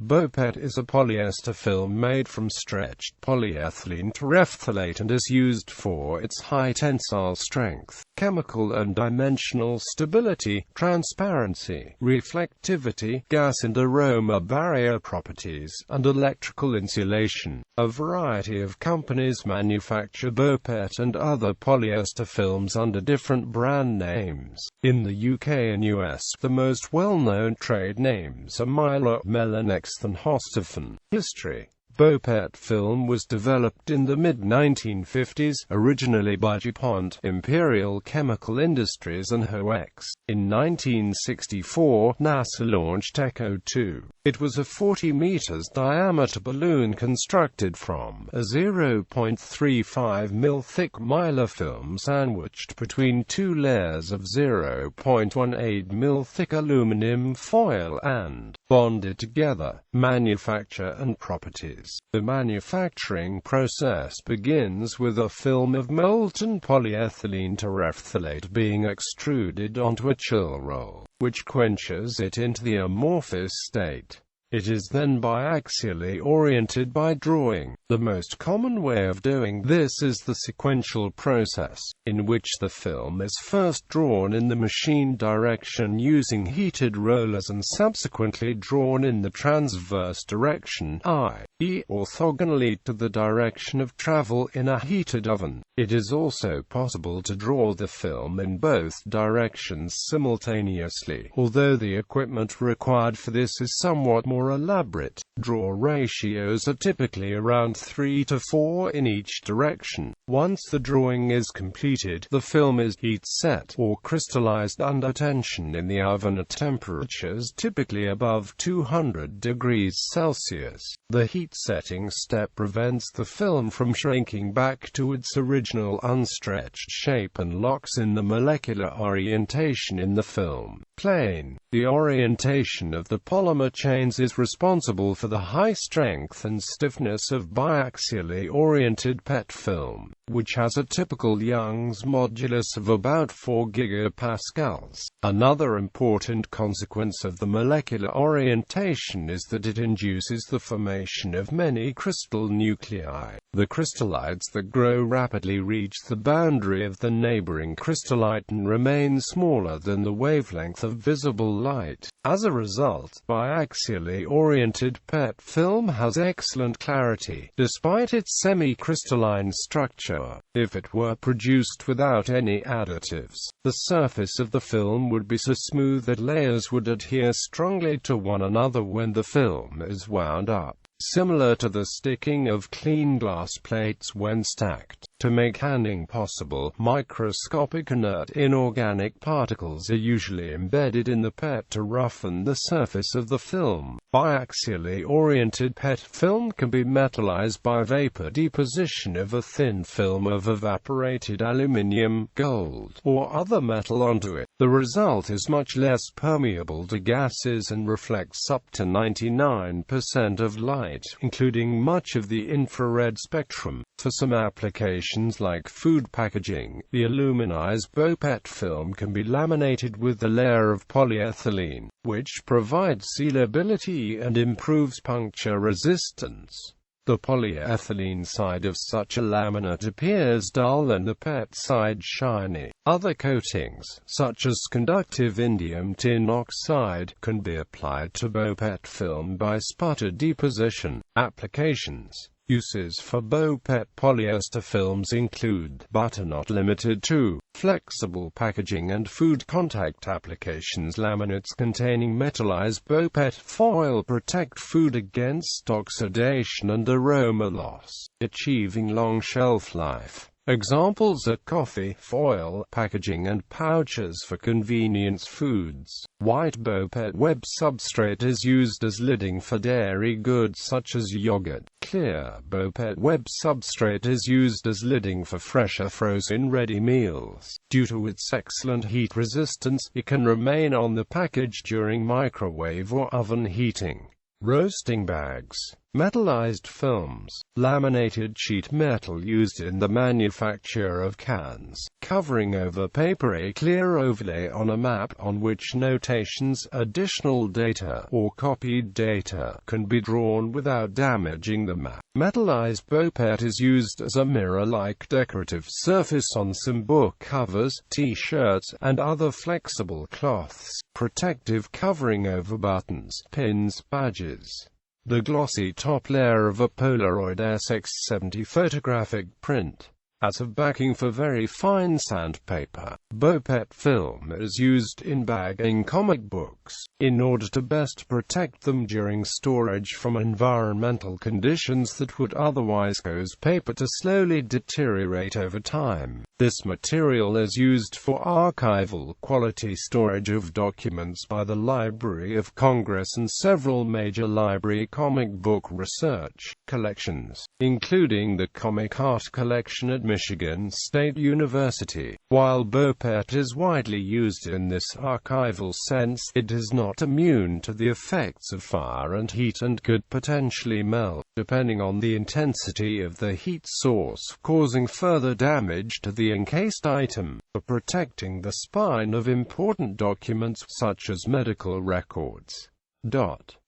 BoPET is a polyester film made from stretched polyethylene terephthalate and is used for its high tensile strength, chemical and dimensional stability, transparency, reflectivity, gas and aroma barrier properties, and electrical insulation. A variety of companies manufacture BoPET and other polyester films under different brand names. In the UK and US, the most well-known trade names are Mylar, Melinex and Hostaphan. History: BoPET film was developed in the mid-1950s, originally by DuPont, Imperial Chemical Industries and HOEX. In 1964, NASA launched ECHO 2. It was a 40 meters diameter balloon constructed from a 0.35 mm thick Mylar film sandwiched between two layers of 0.18 mm thick aluminum foil and bonded together. Manufacture and properties. The manufacturing process begins with a film of molten polyethylene terephthalate being extruded onto a chill roll, which quenches it into the amorphous state. It is then biaxially oriented by drawing. The most common way of doing this is the sequential process, in which the film is first drawn in the machine direction using heated rollers and subsequently drawn in the transverse direction, i.e., orthogonally to the direction of travel in a heated oven. It is also possible to draw the film in both directions simultaneously, although the equipment required for this is somewhat more elaborate. Draw ratios are typically around 3 to 4 in each direction. Once the drawing is completed, the film is heat set or crystallized under tension in the oven at temperatures typically above 200 degrees Celsius. The heat setting step prevents the film from shrinking back to its original unstretched shape and locks in the molecular orientation in the film plane. The orientation of the polymer chains is responsible for the high strength and stiffness of biaxially oriented PET film, which has a typical Young's modulus of about 4 gigapascals. Another important consequence of the molecular orientation is that it induces the formation of many crystal nuclei. The crystallites that grow rapidly reach the boundary of the neighboring crystallite and remain smaller than the wavelength of visible light. As a result, biaxially oriented PET film has excellent clarity, despite its semi-crystalline structure. If it were produced without any additives, the surface of the film would be so smooth that layers would adhere strongly to one another when the film is wound up, similar to the sticking of clean glass plates when stacked. To make handling possible, microscopic inert inorganic particles are usually embedded in the PET to roughen the surface of the film. Biaxially oriented PET film can be metallized by vapor deposition of a thin film of evaporated aluminium, gold, or other metal onto it. The result is much less permeable to gases and reflects up to 99% of light, including much of the infrared spectrum. For some applications like food packaging, the aluminized BoPET film can be laminated with a layer of polyethylene, which provides sealability and improves puncture resistance. The polyethylene side of such a laminate appears dull and the PET side shiny. Other coatings, such as conductive indium tin oxide, can be applied to BoPET film by sputter deposition. Applications. Uses for BoPET polyester films include, but are not limited to, flexible packaging and food contact applications. Laminates containing metallized BoPET foil protect food against oxidation and aroma loss, achieving long shelf life. Examples are coffee foil packaging and pouches for convenience foods. White BoPET web substrate is used as lidding for dairy goods such as yogurt. Clear BoPET web substrate is used as lidding for fresher frozen ready meals. Due to its excellent heat resistance, it can remain on the package during microwave or oven heating. Roasting bags. Metallized films. Laminated sheet metal used in the manufacture of cans, covering over paper. A clear overlay on a map on which notations, additional data, or copied data can be drawn without damaging the map. Metallized BoPET is used as a mirror-like decorative surface on some book covers, t-shirts, and other flexible cloths. Protective covering over buttons, pins, badges. The glossy top layer of a Polaroid SX70 photographic print. As a backing for very fine sandpaper, BoPET film is used in bagging comic books, in order to best protect them during storage from environmental conditions that would otherwise cause paper to slowly deteriorate over time. This material is used for archival quality storage of documents by the Library of Congress and several major library comic book research collections, including the Comic Art Collection at Michigan State University. While BoPET is widely used in this archival sense, it is not immune to the effects of fire and heat and could potentially melt, depending on the intensity of the heat source, causing further damage to the encased item. For protecting the spine of important documents, such as medical records.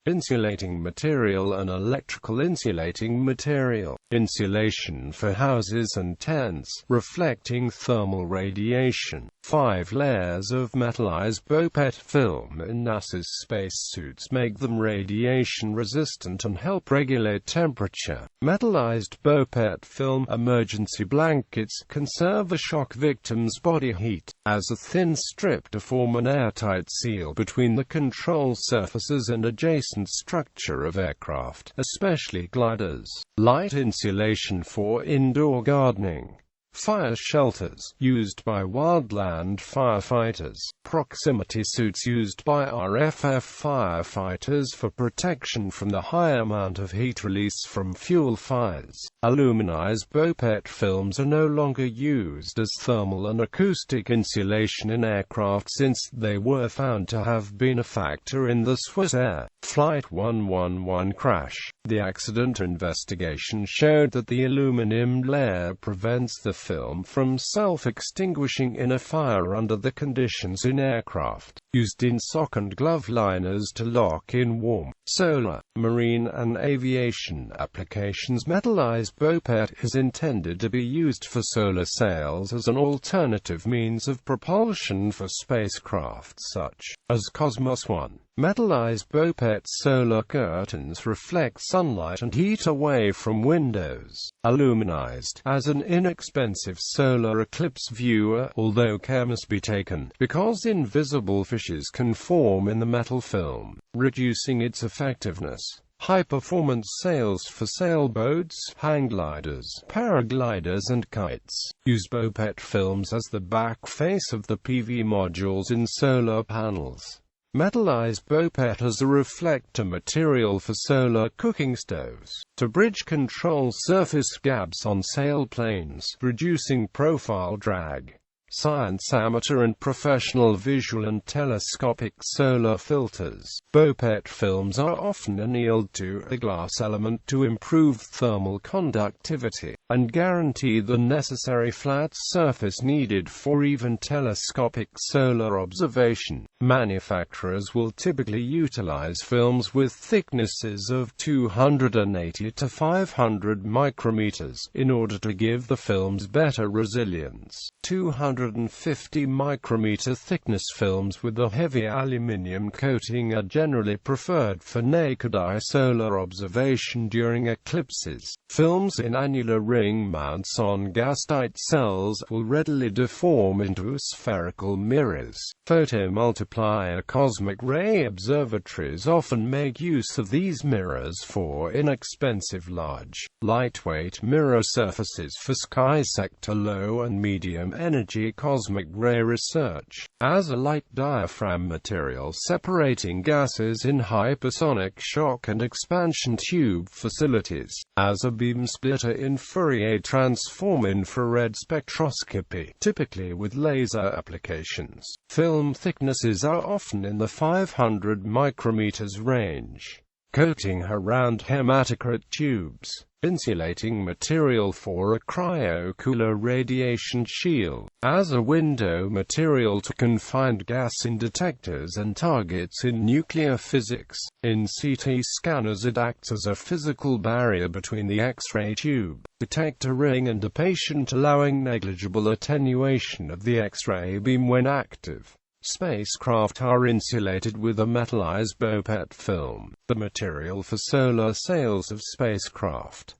Insulating material and electrical insulating material. Insulation for houses and tents, reflecting thermal radiation. 5 layers of metallized BoPET film in NASA's spacesuits make them radiation resistant and help regulate temperature. Metallized BoPET film emergency blankets conserve a shock victim's body heat, as a thin strip to form an airtight seal between the control surfaces and adjacent structure of aircraft, especially gliders. Light insulation for indoor gardening. Fire shelters, used by wildland firefighters. Proximity suits used by RFF firefighters for protection from the high amount of heat release from fuel fires. Aluminized BoPET films are no longer used as thermal and acoustic insulation in aircraft since they were found to have been a factor in the Swiss Air Flight 111 crash. The accident investigation showed that the aluminum layer prevents the film from self-extinguishing in a fire under the conditions in aircraft. Used in sock and glove liners to lock in warm, solar, marine and aviation applications. Metallized BoPET is intended to be used for solar sails as an alternative means of propulsion for spacecraft such as Cosmos 1. Metallized BoPET solar curtains reflect sunlight and heat away from windows. Aluminized as an inexpensive solar eclipse viewer, although care must be taken, because invisible fishes can form in the metal film, reducing its effectiveness. High-performance sails for sailboats, hang gliders, paragliders and kites. Use BoPET films as the back face of the PV modules in solar panels. Metallized BoPET as a reflector material for solar cooking stoves, to bridge control surface gaps on sailplanes, reducing profile drag. Science amateur and professional visual and telescopic solar filters. BoPET films are often annealed to a glass element to improve thermal conductivity, and guarantee the necessary flat surface needed for even telescopic solar observation. Manufacturers will typically utilize films with thicknesses of 280 to 500 micrometers, in order to give the films better resilience. 250 micrometer thickness films with a heavy aluminium coating are generally preferred for naked eye solar observation during eclipses. Films in annular ring mounts on gasite cells will readily deform into spherical mirrors. Photomultiplier cosmic ray observatories often make use of these mirrors for inexpensive large, lightweight mirror surfaces for sky sector low and medium energy cosmic ray research. As a light diaphragm material separating gases in hypersonic shock and expansion tube facilities. As a beam splitter in Fourier transform infrared spectroscopy, typically with laser applications. Film thicknesses are often in the 500 micrometers range. coating around hematocrit tubes, insulating material for a cryocooler radiation shield, as a window material to confined gas in detectors and targets in nuclear physics. In CT scanners it acts as a physical barrier between the X-ray tube, detector ring and a patient, allowing negligible attenuation of the X-ray beam when active. Spacecraft are insulated with a metallized BoPET film, the material for solar sails of spacecraft.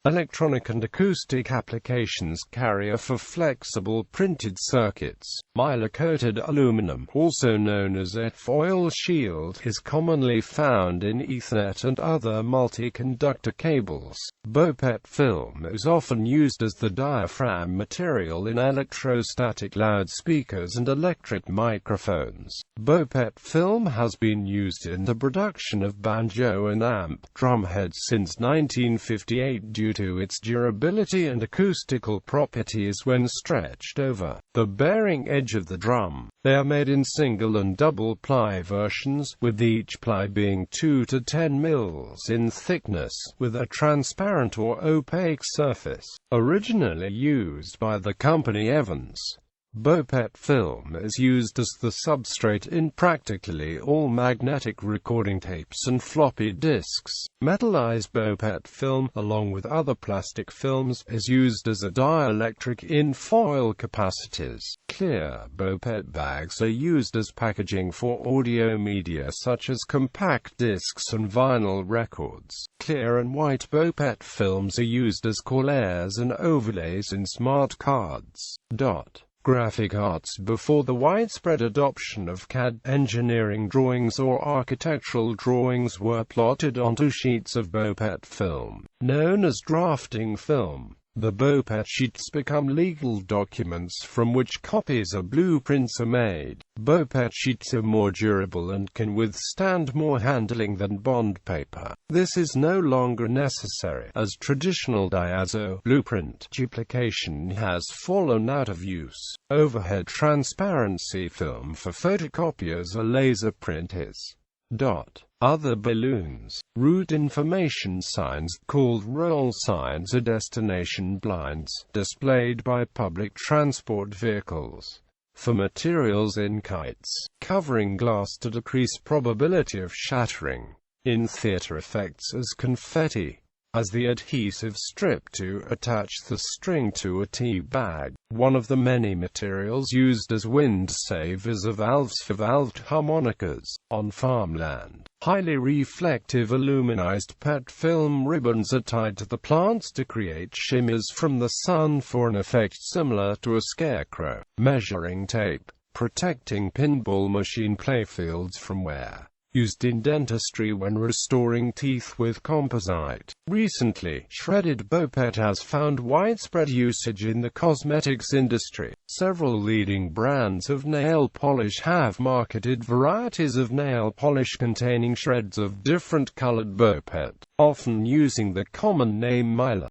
Electronic and acoustic applications carrier for flexible printed circuits. Mylar-coated aluminum, also known as a foil shield, is commonly found in Ethernet and other multi-conductor cables. BoPET film is often used as the diaphragm material in electrostatic loudspeakers and electric microphones. BoPET film has been used in the production of banjo and amp drumheads since 1958 due to its durability and acoustical properties when stretched over the bearing edge of the drum. They are made in single and double ply versions, with each ply being 2 to 10 mils in thickness, with a transparent or opaque surface. Originally used by the company Evans, BoPET film is used as the substrate in practically all magnetic recording tapes and floppy disks. Metallized BoPET film, along with other plastic films, is used as a dielectric in foil capacitors. Clear BoPET bags are used as packaging for audio media such as compact discs and vinyl records. Clear and white BoPET films are used as collares and overlays in smart cards. Graphic arts. Before the widespread adoption of CAD, engineering drawings or architectural drawings were plotted onto sheets of BoPET film, known as drafting film. The BoPET sheets become legal documents from which copies of blueprints are made. BoPET sheets are more durable and can withstand more handling than bond paper. This is no longer necessary, as traditional diazo blueprint duplication has fallen out of use. Overhead transparency film for photocopiers or laser printers. Other balloons. Route information signs, called roll signs, are destination blinds, displayed by public transport vehicles. For materials in kites, covering glass to decrease probability of shattering. In theater effects as confetti. As the adhesive strip to attach the string to a tea bag. One of the many materials used as wind savers are valves for valved harmonicas. On farmland, highly reflective aluminized PET film ribbons are tied to the plants to create shimmers from the sun for an effect similar to a scarecrow. Measuring tape, protecting pinball machine playfields from wear. Used in dentistry when restoring teeth with composite. Recently, shredded BoPET has found widespread usage in the cosmetics industry. Several leading brands of nail polish have marketed varieties of nail polish containing shreds of different colored BoPET, often using the common name Mylar.